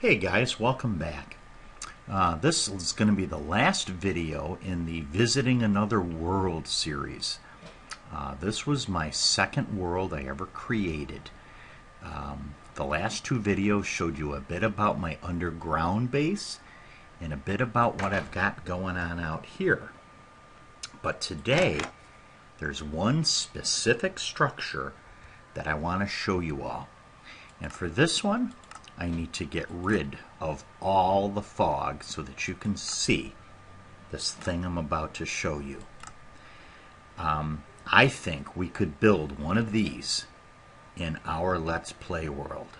Hey guys, welcome back. This is going to be the last video in the Visiting Another World series. This was my second world I ever created. The last two videos showed you a bit about my underground base and a bit about what I've got going on out here. But today, there's one specific structure that I want to show you all. And for this one, I need to get rid of all the fog so that you can see this thing I'm about to show you. I think we could build one of these in our Let's Play world.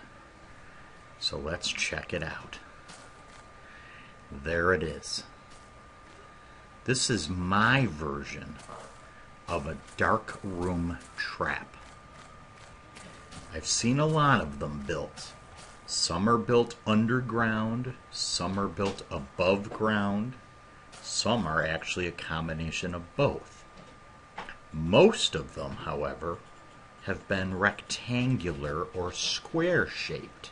So let's check it out. There it is. This is my version of a dark room trap. I've seen a lot of them built. Some are built underground, some are built above ground, some are actually a combination of both. Most of them, however, have been rectangular or square shaped.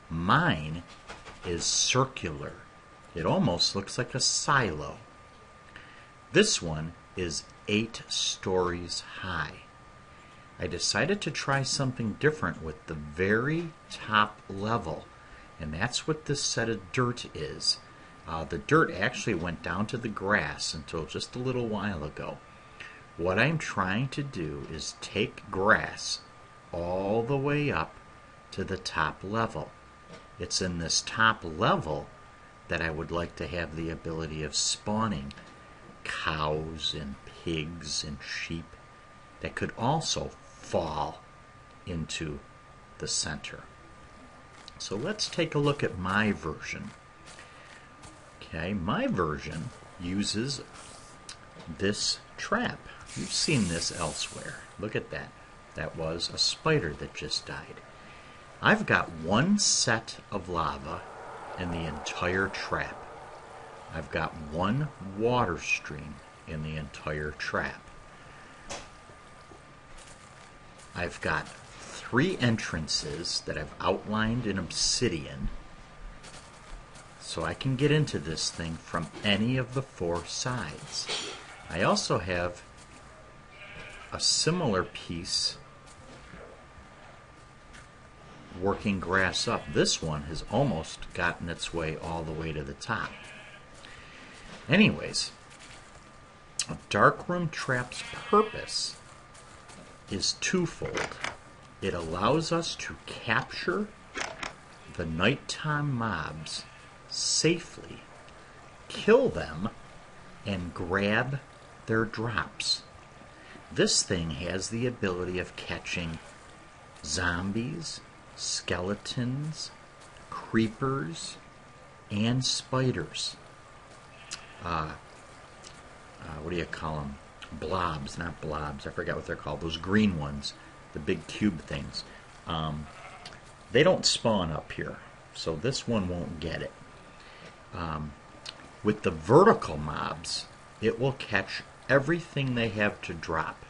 Mine is circular. It almost looks like a silo. This one is 8 stories high. I decided to try something different with the very top level, and that's what this set of dirt is. The dirt actually went down to the grass until just a little while ago. What I'm trying to do is take grass all the way up to the top level. It's in this top level that I would like to have the ability of spawning cows and pigs and sheep that could also fall into the center. So let's take a look at my version. Okay, my version uses this trap. You've seen this elsewhere. Look at that. That was a spider that just died. I've got one set of lava in the entire trap. I've got one water stream in the entire trap. I've got 3 entrances that I've outlined in obsidian, so I can get into this thing from any of the 4 sides. I also have a similar piece working grass up. This one has almost gotten its way all the way to the top. Anyways, a darkroom trap's purpose is twofold. It allows us to capture the nighttime mobs safely, kill them, and grab their drops. This thing has the ability of catching zombies, skeletons, creepers, and spiders. What do you call them? Blobs, not blobs. I forgot what they're called. Those green ones, the big cube things. They don't spawn up here, so this one won't get it. With the vertical mobs, it will catch everything they have to drop.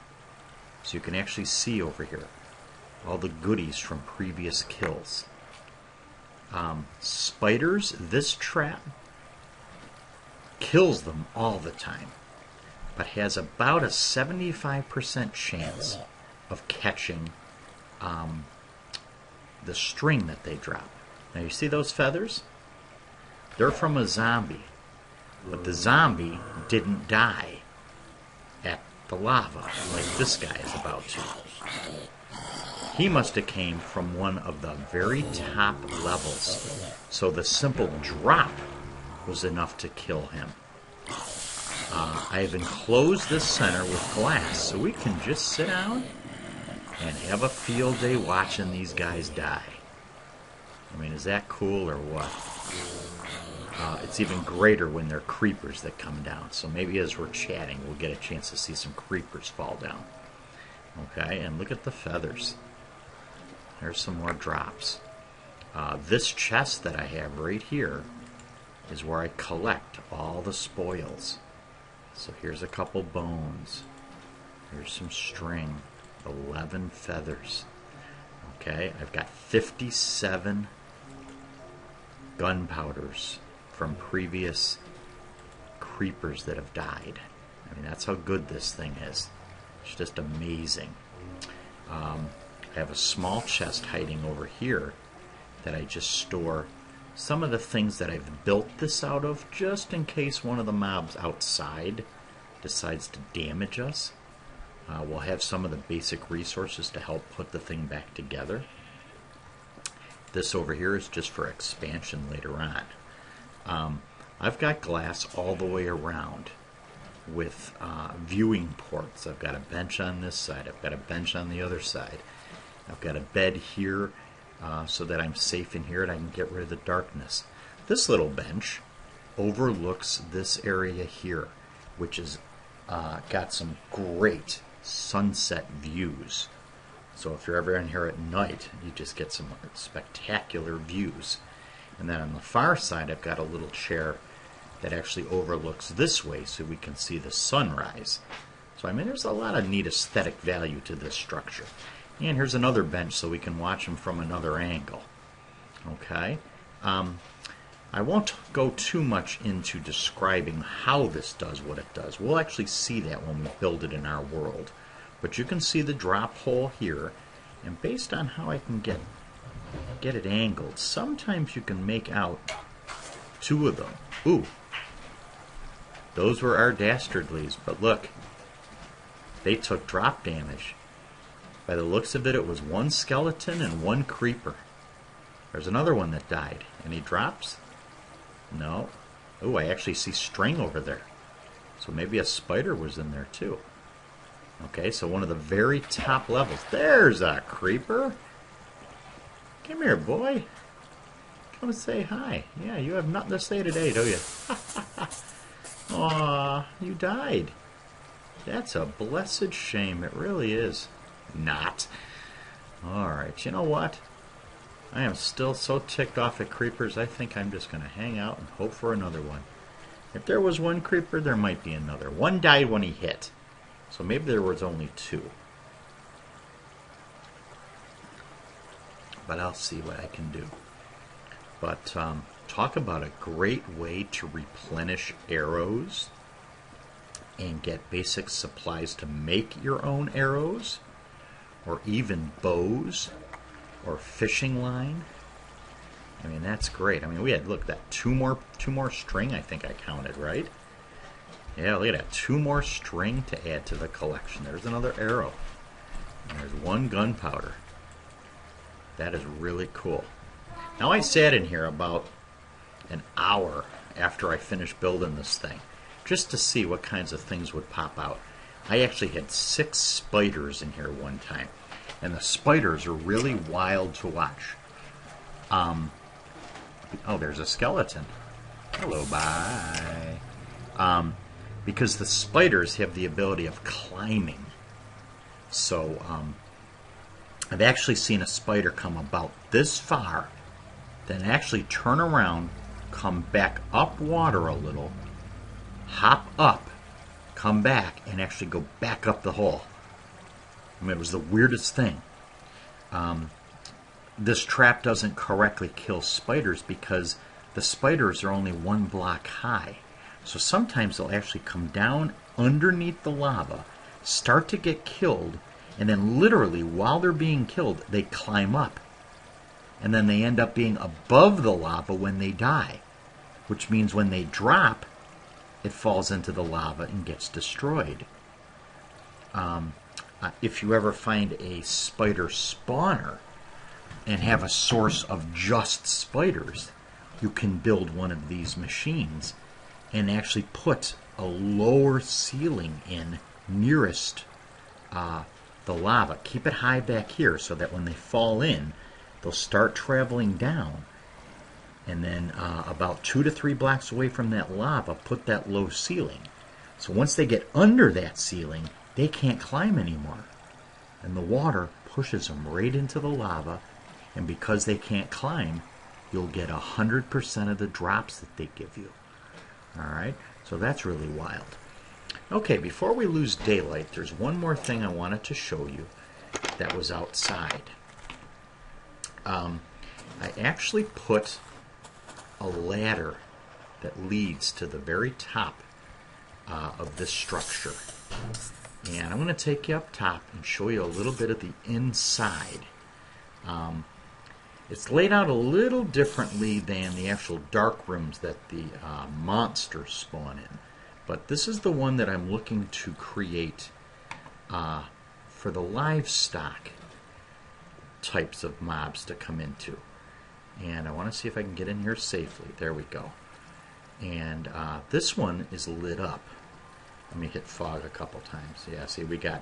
So you can actually see over here all the goodies from previous kills. Spiders, this trap kills them all the time, but has about a 75% chance of catching the string that they drop. Now you see those feathers? They're from a zombie, but the zombie didn't die at the lava like this guy is about to. He must have came from one of the very top levels, so the simple drop was enough to kill him. I've enclosed this center with glass so we can just sit down and have a field day watching these guys die. I mean, is that cool or what? It's even greater when they're creepers that come down. So maybe as we're chatting, we'll get a chance to see some creepers fall down. Okay, and look at the feathers. There's some more drops. This chest that I have right here is where I collect all the spoils. So here's a couple bones. Here's some string. 11 feathers. Okay, I've got 57 gunpowders from previous creepers that have died. I mean, that's how good this thing is. It's just amazing. I have a small chest hiding over here that I just store some of the things that I've built this out of, just in case one of the mobs outside decides to damage us. We'll have some of the basic resources to help put the thing back together. This over here is just for expansion later on. I've got glass all the way around with viewing ports. I've got a bench on this side. I've got a bench on the other side. I've got a bed here so that I'm safe in here and I can get rid of the darkness. This little bench overlooks this area here, which has got some great sunset views. So if you're ever in here at night, you just get some spectacular views. And then on the far side, I've got a little chair that actually overlooks this way so we can see the sunrise. So I mean, there's a lot of neat aesthetic value to this structure. And here's another bench so we can watch them from another angle. Okay? I won't go too much into describing how this does what it does. We'll actually see that when we build it in our world. But you can see the drop hole here, and based on how I can get it angled, sometimes you can make out two of them. Ooh, those were our dastardlies, but look, they took drop damage. By the looks of it, it was one skeleton and one creeper. There's another one that died. Any drops? No. Ooh, I actually see string over there. So maybe a spider was in there too. Okay, so one of the very top levels. There's a creeper. Come here, boy. Come and say hi. Yeah, you have nothing to say today, do you? Aw, you died. That's a blessed shame. It really is. Not. Alright, you know what? I am still so ticked off at creepers, I think I'm just going to hang out and hope for another one. If there was one creeper, there might be another. One died when he hit. So maybe there was only two. But I'll see what I can do. But talk about a great way to replenish arrows and get basic supplies to make your own arrows, or even bows, or fishing line. I mean, that's great. I mean, we had, look, that two more string, I think I counted, right? Yeah, look at that. 2 more string to add to the collection. There's another arrow. And there's 1 gunpowder. That is really cool. Now, I sat in here about an hour after I finished building this thing, just to see what kinds of things would pop out. I actually had 6 spiders in here one time. And the spiders are really wild to watch. Oh, there's a skeleton. Hello, bye. Because the spiders have the ability of climbing. So, I've actually seen a spider come about this far, then actually turn around, come back up water a little, hop up, come back, and actually go back up the hole. I mean, it was the weirdest thing. This trap doesn't correctly kill spiders because the spiders are only 1 block high. So sometimes they'll actually come down underneath the lava, start to get killed, and then literally while they're being killed, they climb up. And then they end up being above the lava when they die, which means when they drop, it falls into the lava and gets destroyed. If you ever find a spider spawner and have a source of just spiders, you can build one of these machines and actually put a lower ceiling in nearest the lava. Keep it high back here so that when they fall in, they'll start traveling down. And then about 2 to 3 blocks away from that lava, put that low ceiling. So once they get under that ceiling, they can't climb anymore. And the water pushes them right into the lava, and because they can't climb, you'll get 100% of the drops that they give you. Alright, so that's really wild. Okay, before we lose daylight, there's one more thing I wanted to show you that was outside. I actually put a ladder that leads to the very top of this structure. And I'm going to take you up top and show you a little bit of the inside. It's laid out a little differently than the actual dark rooms that the monsters spawn in. But this is the one that I'm looking to create for the livestock types of mobs to come into. And I want to see if I can get in here safely. There we go. And this one is lit up. Let me hit fog a couple times. Yeah, see, we got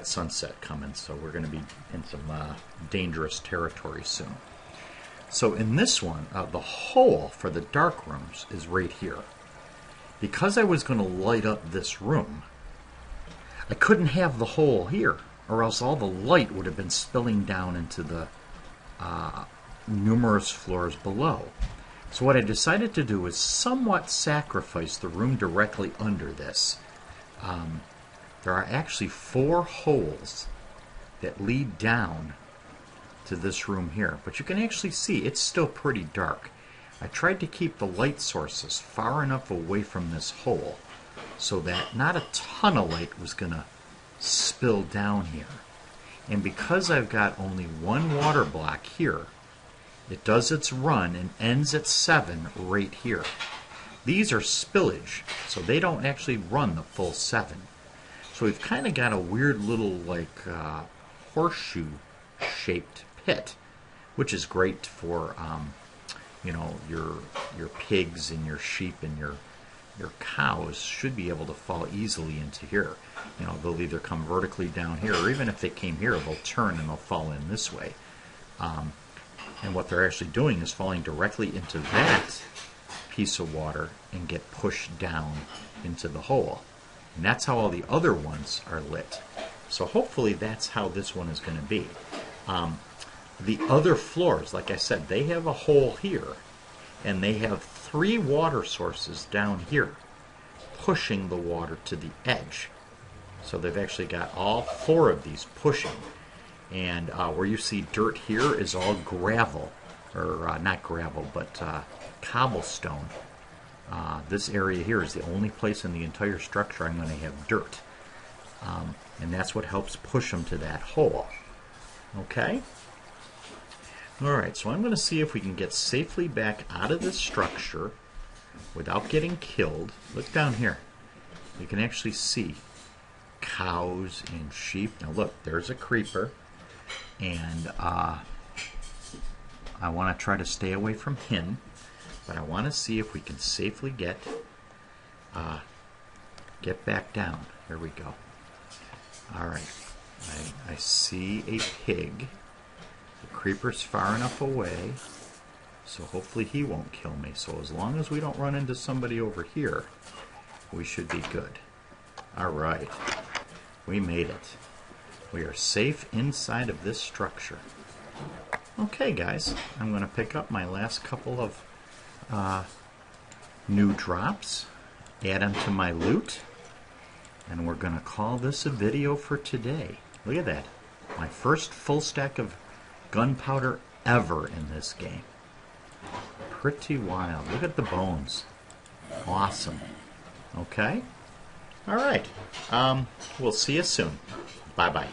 sunset coming, so we're going to be in some dangerous territory soon. So in this one, the hole for the dark rooms is right here. Because I was going to light up this room, I couldn't have the hole here, or else all the light would have been spilling down into the numerous floors below. So what I decided to do was somewhat sacrifice the room directly under this. There are actually 4 holes that lead down to this room here, but you can actually see it's still pretty dark. I tried to keep the light sources far enough away from this hole so that not a ton of light was going to spill down here. And because I've got only one water block here, it does its run and ends at 7 right here. These are spillage, so they don't actually run the full 7. So we've kind of got a weird little like horseshoe-shaped pit, which is great for you know, your pigs and your sheep and your cows should be able to fall easily into here. You know, they'll either come vertically down here, or even if they came here, they'll turn and they'll fall in this way. And what they're actually doing is falling directly into that piece of water and get pushed down into the hole. And that's how all the other ones are lit. So hopefully that's how this one is going to be. The other floors, like I said, they have a hole here, and they have 3 water sources down here pushing the water to the edge. So they've actually got all 4 of these pushing. And where you see dirt here is all gravel, or not gravel, but cobblestone. This area here is the only place in the entire structure I'm going to have dirt. And that's what helps push them to that hole. Okay? Alright, so I'm going to see if we can get safely back out of this structure without getting killed. Look down here. You can actually see cows and sheep. Now look, there's a creeper. And I want to try to stay away from him. But I want to see if we can safely get back down. Here we go. Alright. I see a pig. The creeper's far enough away, so hopefully he won't kill me. So as long as we don't run into somebody over here, we should be good. Alright. We made it. We are safe inside of this structure. Okay, guys. I'm going to pick up my last couple of new drops, add them to my loot, and we're going to call this a video for today. Look at that. My first full stack of gunpowder ever in this game. Pretty wild. Look at the bones. Awesome. Okay? Alright. We'll see you soon. Bye-bye.